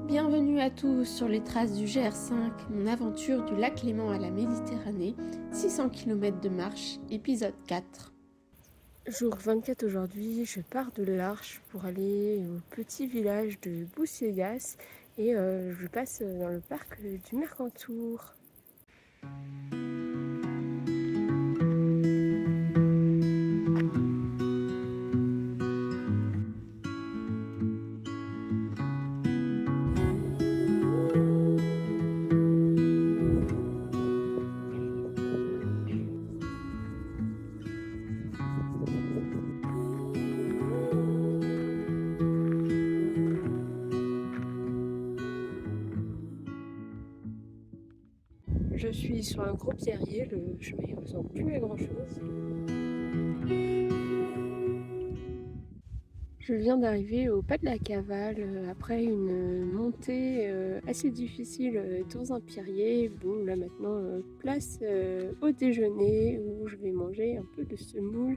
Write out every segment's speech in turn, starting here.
Bienvenue à tous sur les traces du GR5, mon aventure du lac Léman à la Méditerranée, 600 km de marche, épisode 4. Jour 24 aujourd'hui, je pars de l'Arche pour aller au petit village de Boussieyas et je passe dans le parc du Mercantour. Je suis sur un gros pierrier, le chemin ne ressemble plus à grand chose. Je viens d'arriver au pas de la Cavale après une montée assez difficile dans un pierrier. Bon, là maintenant, place au déjeuner où je vais manger un peu de semoule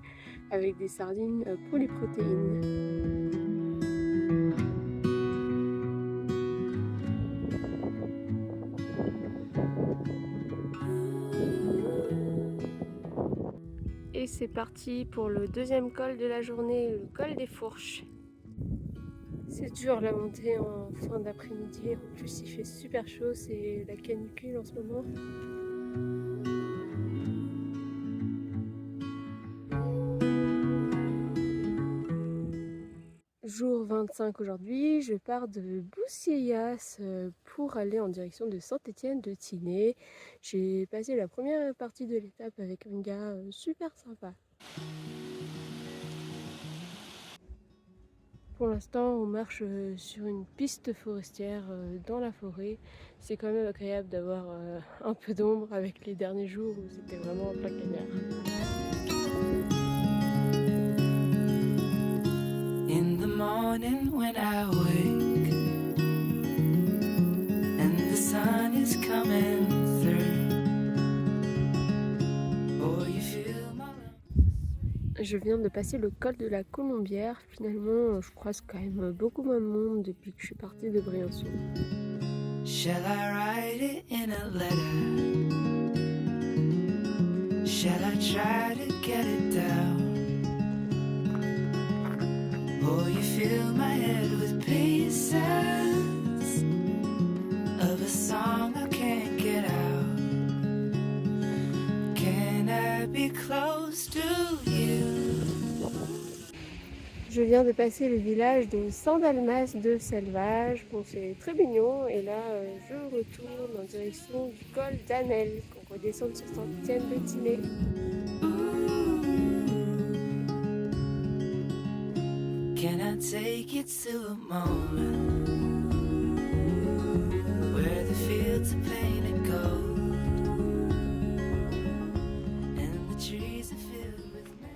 avec des sardines pour les protéines. Et c'est parti pour le deuxième col de la journée, le col des Fourches. C'est dur la montée en fin d'après-midi, en plus il fait super chaud, c'est la canicule en ce moment. Jour 25 aujourd'hui, je pars de Boussieyas pour aller en direction de Saint-Étienne-de-Tinée. J'ai passé la première partie de l'étape avec un gars super sympa. Pour l'instant, on marche sur une piste forestière dans la forêt. C'est quand même agréable d'avoir un peu d'ombre avec les derniers jours où c'était vraiment en plein cagnard. In the morning when I wake and the sun is coming through, oh, you feel my love. Je viens de passer le col de la Colombière. Finalement, je croise quand même beaucoup moins de monde depuis que je suis partie de Briançon. Shall I write it in a letter? Shall I try to get it down? Oh, you fill my head with pieces of a song I can't get out. Can I be close to you? Je viens de passer le village de Saint-Dalmas de Selvage. Bon, c'est très mignon. Et là, je retourne en direction du col d'Anel, qu'on redescend sur Saint-Étienne-de-Tinée. Can I take you to a moment where the fields are painted gold and the trees are filled with men?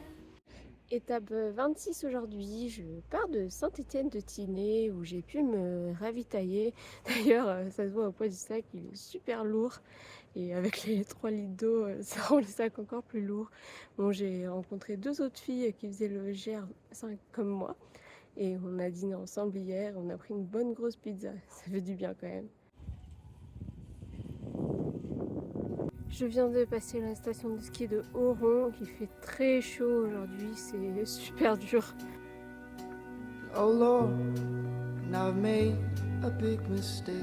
Étape 26 aujourd'hui, je pars de Saint-Étienne-de-Tinée où j'ai pu me ravitailler. D'ailleurs, ça se voit au poids du sac, il est super lourd. Et avec les 3 litres d'eau, ça rend le sac encore plus lourd. Bon, j'ai rencontré 2 autres filles qui faisaient le GR5 comme moi. Et on a dîné ensemble hier, on a pris une bonne grosse pizza, ça fait du bien quand même. Je viens de passer la station de ski de Oron, il fait très chaud aujourd'hui, c'est super dur. Oh Lord, and I've made a big mistake.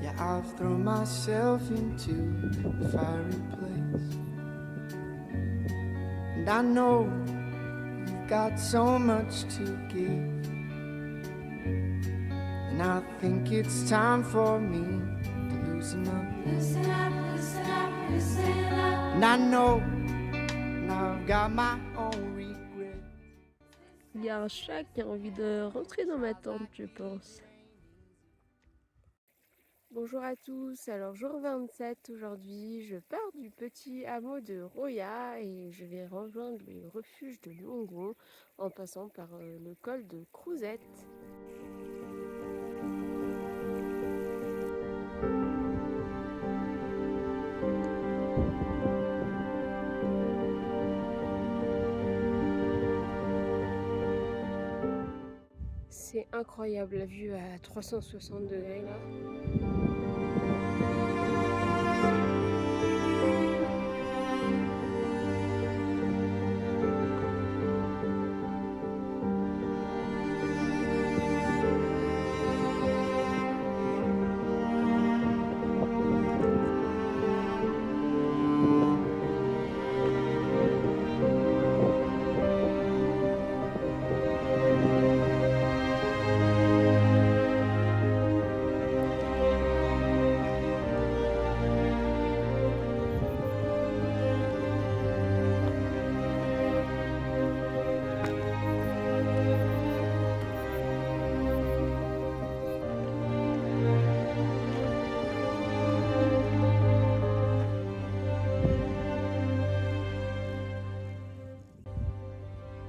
Yeah, I've thrown myself into a fiery place. And I know you've got so much to give. And I think it's time for me to loosen up. Loosen up, loosen up, loosen up. And I know now I've got my own regret. Il y a un chat qui a envie de rentrer dans ma tente, je pense. Bonjour à tous, alors jour 27 aujourd'hui, je pars du petit hameau de Roya et je vais rejoindre le refuge de Longon en passant par le col de Crouzette. C'est incroyable la vue à 360 degrés là.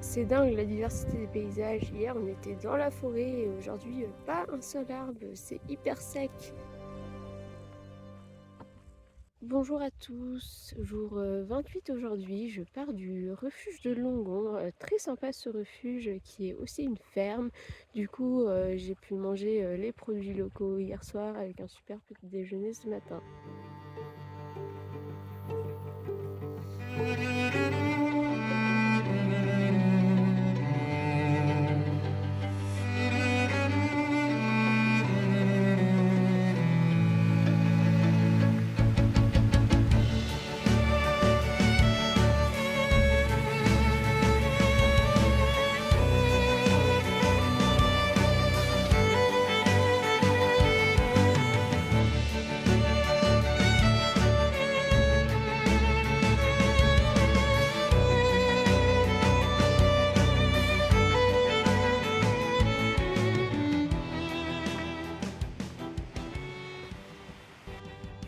C'est dingue la diversité des paysages. Hier on était dans la forêt et aujourd'hui pas un seul arbre, c'est hyper sec. Bonjour à tous, jour 28 aujourd'hui, je pars du refuge de Longon, très sympa ce refuge qui est aussi une ferme. Du coup j'ai pu manger les produits locaux hier soir avec un super petit déjeuner ce matin.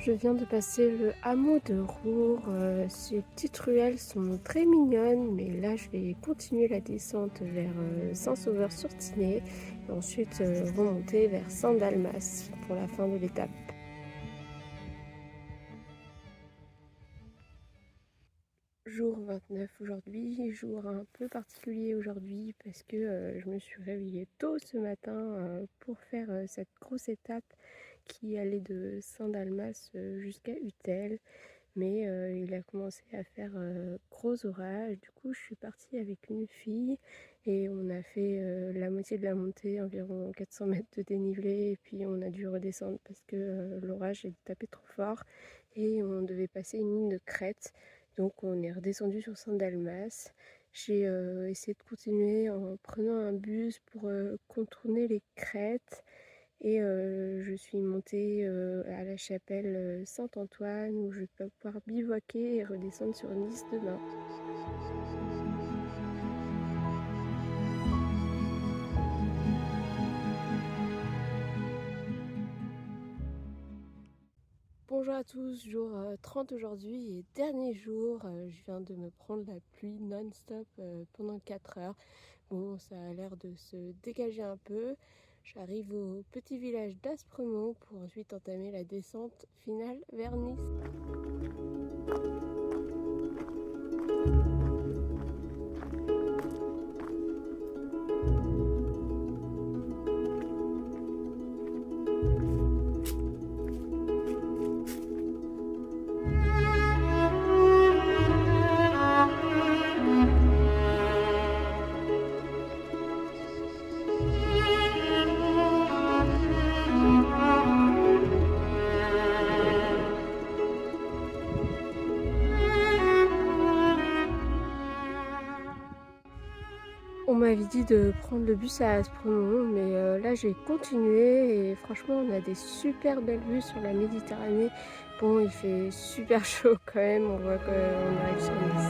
Je viens de passer le hameau de Roure. Ces petites ruelles sont très mignonnes, mais là je vais continuer la descente vers Saint-Sauveur-sur-Tinée et ensuite remonter vers Saint-Dalmas pour la fin de l'étape. Jour 29 aujourd'hui, jour un peu particulier aujourd'hui parce que je me suis réveillée tôt ce matin pour faire cette grosse étape qui allait de Saint-Dalmas jusqu'à Utel, mais il a commencé à faire gros orage. Du coup je suis partie avec une fille et on a fait la moitié de la montée, environ 400 mètres de dénivelé, et puis on a dû redescendre parce que l'orage est tapé trop fort et on devait passer une ligne de crête. Donc on est redescendu sur Saint-Dalmas. J'ai essayé de continuer en prenant un bus pour contourner les crêtes. Et je suis montée à la chapelle Saint-Antoine où je peux pouvoir bivouaquer et redescendre sur Nice demain. Bonjour à tous, jour 30 aujourd'hui et dernier jour. Je viens de me prendre la pluie non-stop pendant 4 heures. Bon, ça a l'air de se dégager un peu. J'arrive au petit village d'Aspremont pour ensuite entamer la descente finale vers Nice. On m'avait dit de prendre le bus à Aspremont, mais là j'ai continué et franchement on a des super belles vues sur la Méditerranée. Bon, il fait super chaud quand même, on voit qu'on arrive sur Nice.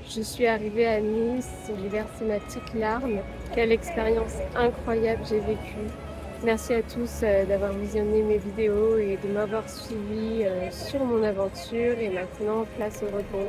Je suis arrivée à Nice, j'ai versé ma petite larme. Quelle expérience incroyable j'ai vécue. Merci à tous d'avoir visionné mes vidéos et de m'avoir suivi sur mon aventure. Et maintenant, place au repos.